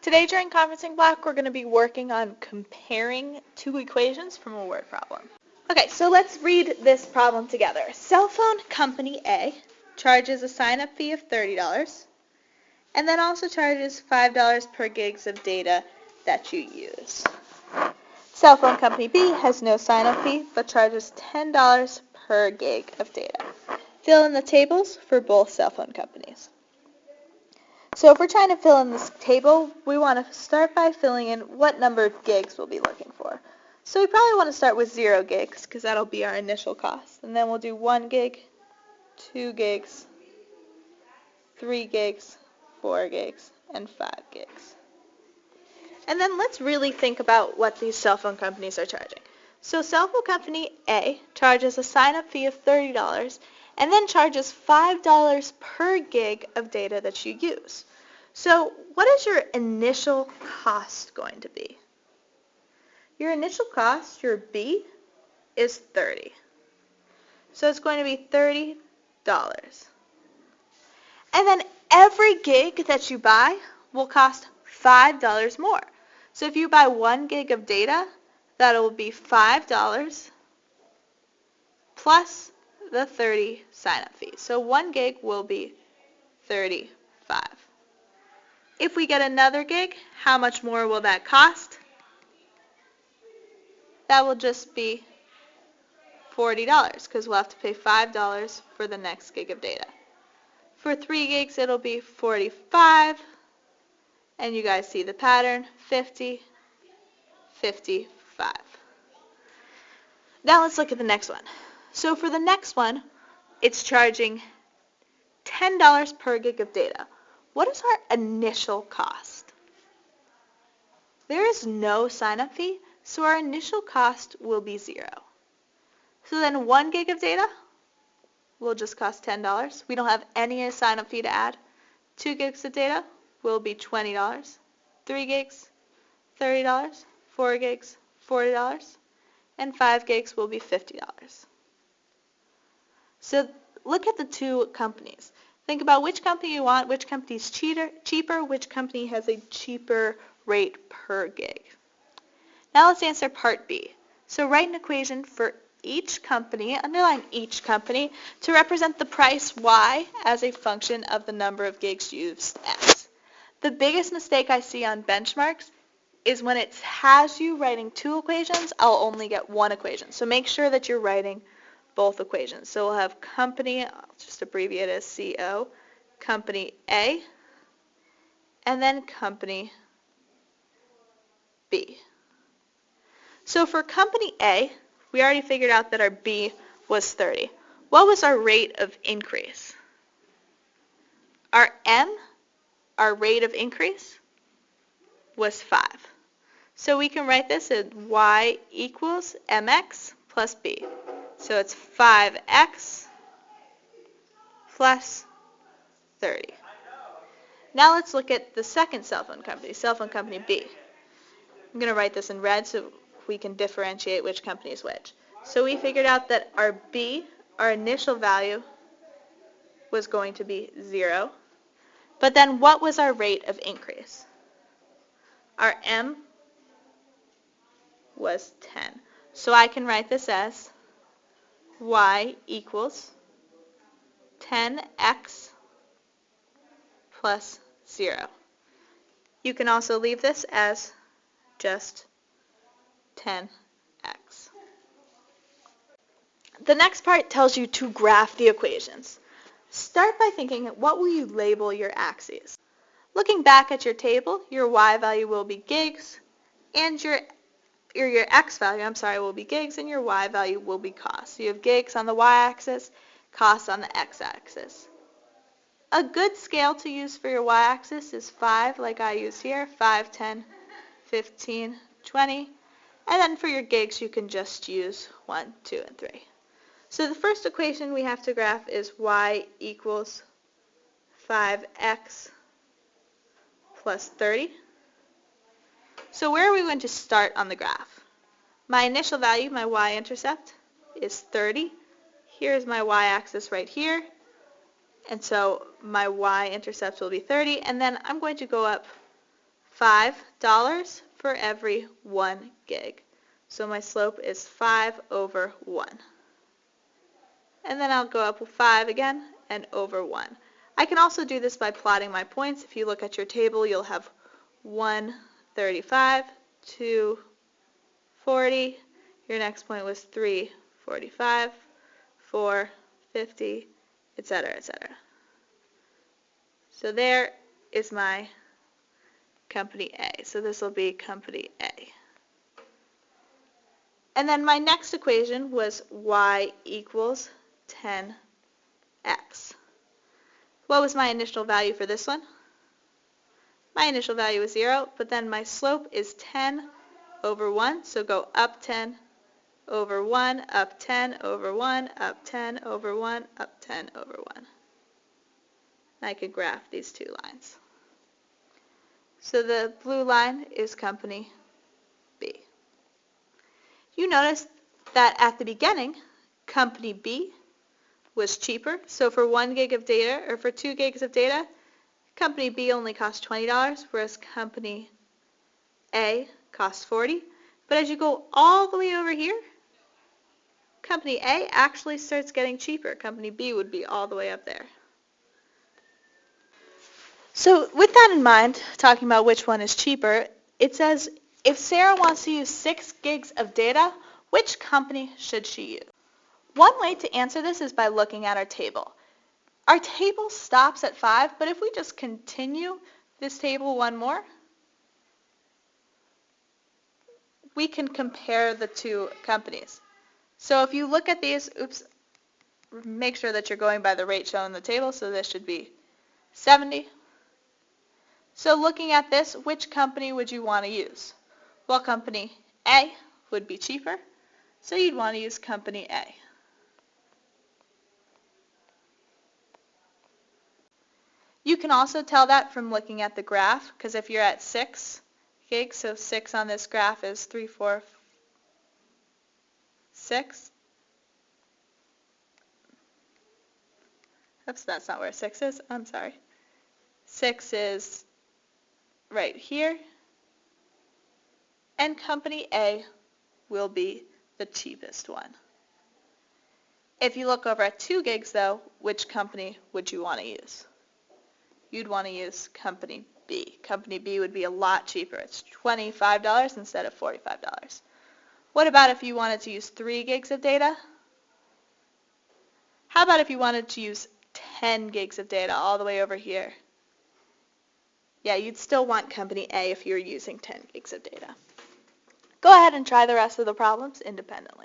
Today during conferencing block, we're going to be working on comparing two equations from a word problem. Okay, so let's read this problem together. Cell phone company A charges a sign-up fee of $30 and then also charges $5 per gigs of data that you use. Cell phone company B has no sign-up fee but charges $10 per gig of data. Fill in the tables for both cell phone companies. So if we're trying to fill in this table, we want to start by filling in what number of gigs we'll be looking for. So we probably want to start with 0 gigs because that'll be our initial cost. And then we'll do 1 gig, 2 gigs, 3 gigs, 4 gigs, and 5 gigs. And then let's really think about what these cell phone companies are charging. So cell phone company A charges a sign-up fee of $30 and then charges $5 per gig of data that you use. So what is your initial cost going to be? Your initial cost, your B, is $30. So it's going to be $30. And then every gig that you buy will cost $5 more. So if you buy 1 gig of data, that will be $5 plus the 30 sign-up fee. So 1 gig will be 35. If we get another gig, how much more will that cost? That will just be $40 because we'll have to pay $5 for the next gig of data. For 3 gigs, it'll be 45, and you guys see the pattern, 50, 55. Now let's look at the next one. So for the next one, it's charging $10 per gig of data. What is our initial cost? There is no sign-up fee, so our initial cost will be 0. So then 1 gig of data will just cost $10. We don't have any sign-up fee to add. 2 gigs of data will be $20. 3 gigs, $30. 4 gigs, $40. And 5 gigs will be $50. So look at the two companies. Think about which company you want, which company is cheaper, which company has a cheaper rate per gig. Now let's answer part B. So write an equation for each company, underline each company, to represent the price Y as a function of the number of gigs used X. The biggest mistake I see on benchmarks is when it has you writing 2 equations, I'll only get 1 equation. So make sure that you're writing both equations. So we'll have company, I'll just abbreviate it as CO, company A, and then company B. So for company A, we already figured out that our B was 30. What was our rate of increase? Our M, our rate of increase, was 5. So we can write this as Y equals MX plus B. So it's 5x plus 30. Now let's look at the second cell phone company B. I'm going to write this in red so we can differentiate which company is which. So we figured out that our B, our initial value, was going to be 0. But then what was our rate of increase? Our M was 10. So I can write this as Y equals 10x plus 0. You can also leave this as just 10x. The next part tells you to graph the equations. Start by thinking, what will you label your axes? Looking back at your table, your Y value will be gigs, and your X value, will be gigs, and your Y value will be cost. So you have gigs on the Y-axis, costs on the X-axis. A good scale to use for your Y-axis is 5, like I use here, 5, 10, 15, 20. And then for your gigs, you can just use 1, 2, and 3. So the first equation we have to graph is Y equals 5x plus 30. So where are we going to start on the graph? My initial value, my y-intercept, is 30. Here's my y-axis right here. And so my y-intercept will be 30. And then I'm going to go up $5 for every 1 gig. So my slope is 5 over 1. And then I'll go up with 5 again and over 1. I can also do this by plotting my points. If you look at your table, you'll have 135, 240. Your next point was 345, 450, etc., etc. So there is my company A. So this will be company A. And then my next equation was y equals 10x. What was my initial value for this one? My initial value is 0, but then my slope is 10 over 1, so go up 10 over 1, up 10 over 1, up 10 over 1, up 10 over 1. And I could graph these two lines. So the blue line is company B. You notice that at the beginning, company B was cheaper. So for 1 gig of data, or for 2 gigs of data, company B only cost $20, whereas company A costs $40. But as you go all the way over here, company A actually starts getting cheaper. Company B would be all the way up there. So with that in mind, talking about which one is cheaper, it says if Sarah wants to use 6 gigs of data, which company should she use? One way to answer this is by looking at our table. Our table stops at 5, but if we just continue this table one more, we can compare the two companies. So if you look at these, make sure that you're going by the rate shown in the table, so this should be 70. So looking at this, which company would you want to use? Well, company A would be cheaper, so you'd want to use company A. You can also tell that from looking at the graph, because if you're at 6 gigs, so 6 on this graph is 3, 4, 6. Oops, that's not where 6 is. I'm sorry. 6 is right here. And company A will be the cheapest one. If you look over at 2 gigs, though, which company would you want to use? You'd want to use company B. Company B would be a lot cheaper. It's $25 instead of $45. What about if you wanted to use 3 gigs of data? How about if you wanted to use 10 gigs of data all the way over here? Yeah, you'd still want company A if you were using 10 gigs of data. Go ahead and try the rest of the problems independently.